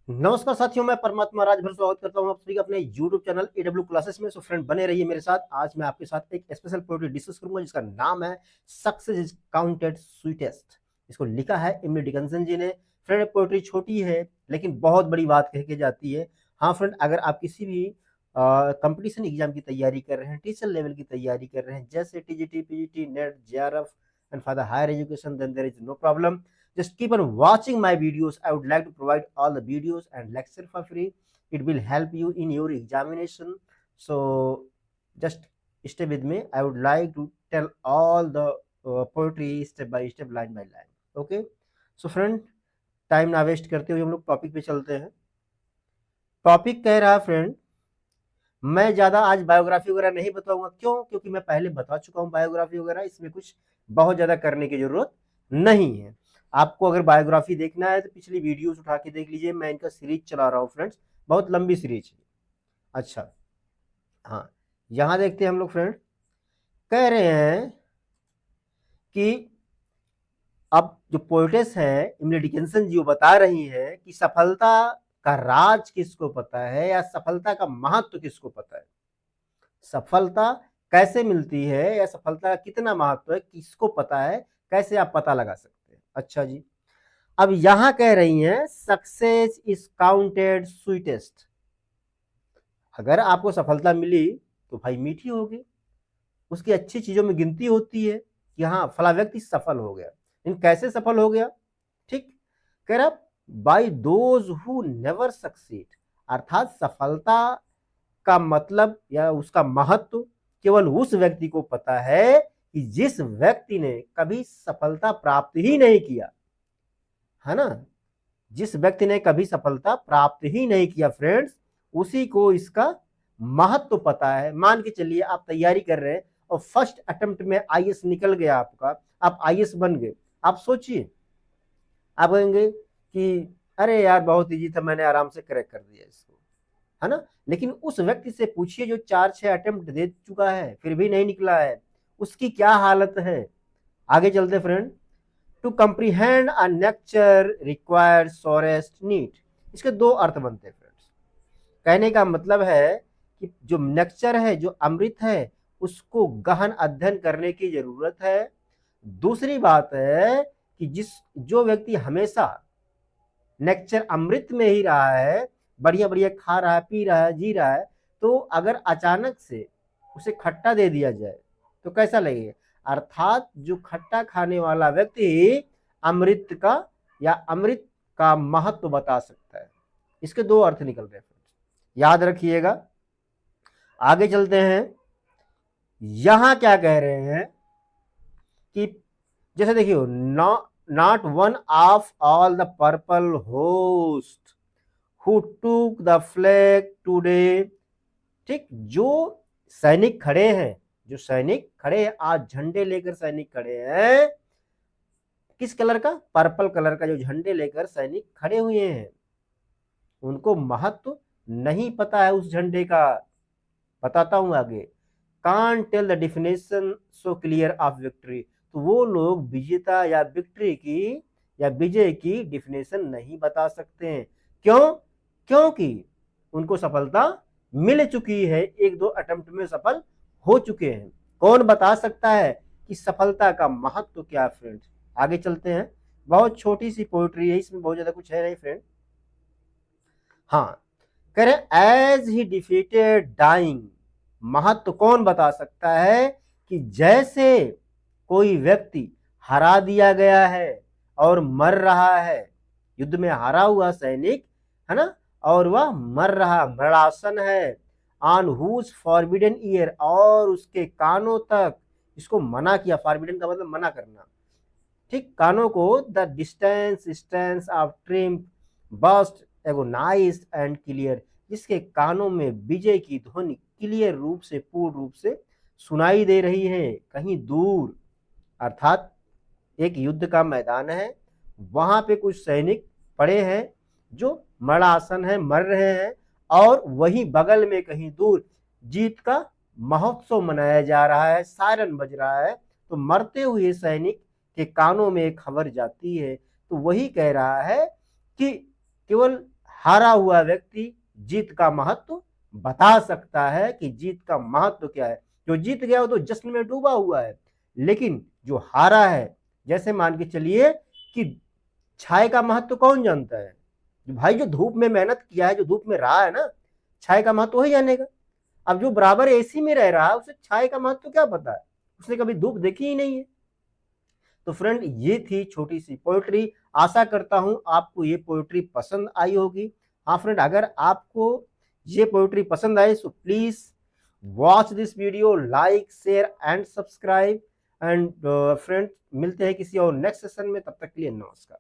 नमस्कार साथियों, मैं परमात्मा राजभर स्वागत करता हूं आप सभी का अपने YouTube चैनल एडब्ल्यू क्लासेस में। सो फ्रेंड, बने रहिए मेरे साथ। आज मैं आपके साथ एक स्पेशल पोएट्री डिस्कस करूंगा जिसका नाम है सक्सेस इज काउंटेड स्वीटेस्ट। इसको लिखा है इमली डिकन्सन जी ने। फ्रेंड, पोएट्री छोटी है लेकिन बहुत बड़ी बात कह के जाती है। हाँ फ्रेंड, अगर आप किसी भी कंपटीशन एग्जाम की तैयारी कर रहे हैं, टीचर लेवल की तैयारी कर रहे हैं, जैसे TGT, PGT, NET, JRF and for the higher education, then there is no problem. Just keep on watching my videos. I would like to provide all the videos and lecture for free. It will help you in your examination. So just stay with me. I would like to tell all the poetry step by step, line by line. Okay. So friend, time ना waste करते हुए हम लोग topic पे चलते हैं। Topic कह रहा है फ्रेंड, मैं ज्यादा आज बायोग्राफी वगैरह नहीं बताऊंगा। क्यों? क्योंकि मैं पहले बता चुका हूं बायोग्राफी वगैरह, इसमें कुछ बहुत ज्यादा करने की जरूरत नहीं है। आपको अगर बायोग्राफी देखना है तो पिछली वीडियोस उठा के देख लीजिए। मैं इनका सीरीज चला रहा हूँ फ्रेंड्स, बहुत लंबी सीरीज है। अच्छा, हाँ, यहां देखते हैं हम लोग फ्रेंड। कह रहे हैं कि अब जो पोएटेस है इमली डिकिंसन जी, वो बता रही है कि सफलता का राज किसको पता है या सफलता का महत्व किसको पता है। सफलता कैसे मिलती है या सफलता का कितना महत्व है किसको पता है, कैसे आप पता लगा सकते हैं। अच्छा जी, अब यहां कह रही हैं सक्सेस इज काउंटेड स्वीटेस्ट। अगर आपको सफलता मिली तो भाई मीठी होगी, उसकी अच्छी चीजों में गिनती होती है कि हाँ फला व्यक्ति सफल हो गया। लेकिन कैसे सफल हो गया? ठीक कह रहा, by those who never succeed. अर्थात सफलता का मतलब या उसका महत्व केवल उस व्यक्ति को पता है कि जिस व्यक्ति ने कभी सफलता प्राप्त ही नहीं किया, है ना। जिस व्यक्ति ने कभी सफलता प्राप्त ही नहीं किया फ्रेंड्स, उसी को इसका महत्व पता है। मान के चलिए आप तैयारी कर रहे हैं और फर्स्ट अटेम्प्ट में आईएएस निकल गया आपका, आप आईएएस बन गए। आप सोचिए, आप कहेंगे कि अरे यार बहुत इजी था, मैंने आराम से क्रैक कर दिया इसको, है ना। लेकिन उस व्यक्ति से पूछिए जो 4-6 अटेम्प्ट दे चुका है फिर भी नहीं निकला है, उसकी क्या हालत है। आगे चलते friend. To comprehend a nectar required sorest need. इसके दो अर्थ बनते हैं फ्रेंड्स। कहने का मतलब है कि जो नेक्चर है, जो अमृत है, उसको गहन अध्ययन करने की जरूरत है। दूसरी बात है कि जो व्यक्ति हमेशा नेक्चर अमृत में ही रहा है, बढ़िया बढ़िया खा रहा है, पी रहा है, जी रहा है, तो अगर अचानक से उसे खट्टा दे दिया जाए तो कैसा लगेगा। अर्थात जो खट्टा खाने वाला व्यक्ति अमृत का या अमृत का महत्व बता सकता है। इसके दो अर्थ निकल रहे हैं, याद रखिएगा। आगे चलते हैं। यहां क्या कह रहे हैं कि जैसे देखियो, not one of all the purple host who took the flag today. ठीक, जो सैनिक खड़े हैं, जो सैनिक खड़े हैं, आज झंडे लेकर सैनिक खड़े हैं। किस कलर का? पर्पल कलर का जो झंडे लेकर सैनिक खड़े हुए हैं, उनको महत्व नहीं पता है उस झंडे का। बताता हूं आगे। Can't tell the definition so clear of victory. तो वो लोग विजेता या विक्ट्री की या विजय की डिफिनेशन नहीं बता सकते हैं। क्यों? क्योंकि उनको सफलता मिल चुकी है, एक दो अटेम्प्ट में सफल हो चुके हैं। कौन बता सकता है कि सफलता का महत्व क्या है फ्रेंड? आगे चलते हैं। बहुत छोटी सी पोएट्री है, इसमें बहुत ज्यादा कुछ है नहीं फ्रेंड। हाँ, कह रहे एज ही डिफीटेड डाइंग। महत्व कौन बता सकता है कि जैसे कोई व्यक्ति हरा दिया गया है और मर रहा है, युद्ध में हारा हुआ सैनिक, है ना, और वह मर रहा, मरणासन है। ऑन हुज फॉरबिडन ईयर, और उसके कानों तक इसको मना किया। फॉरबिडन का मतलब मना करना। ठीक, कानों को the distance strains of triumph burst agonized and clear. जिसके कानों में विजय की ध्वनि क्लियर रूप से, पूर्ण रूप से सुनाई दे रही है कहीं दूर। अर्थात एक युद्ध का मैदान है, वहां पे कुछ सैनिक पड़े हैं जो मरणासन है, मर रहे हैं, और वही बगल में कहीं दूर जीत का महोत्सव मनाया जा रहा है, सायरन बज रहा है। तो मरते हुए सैनिक के कानों में एक खबर जाती है। तो वही कह रहा है कि केवल हारा हुआ व्यक्ति जीत का महत्व बता सकता है कि जीत का महत्व क्या है। जो जीत गया वो तो जश्न में डूबा हुआ है, लेकिन जो हारा है, जैसे मान के चलिए कि छाए का महत्व कौन जानता है? भाई जो धूप में मेहनत किया है, जो धूप में रहा है ना, छाए का महत्व वही जानेगा। अब जो बराबर एसी में रह रहा है उसे छाए का महत्व क्या पता है? उसने कभी धूप देखी ही नहीं है। तो फ्रेंड, ये थी छोटी सी पोएट्री। आशा करता हूं आपको ये पोएट्री पसंद आई होगी। हाँ फ्रेंड, अगर आपको ये पोएट्री पसंद आई तो please watch this video, like share and subscribe. And friend, मिलते हैं किसी और नेक्स्ट सेशन में, तब तक के लिए नमस्कार।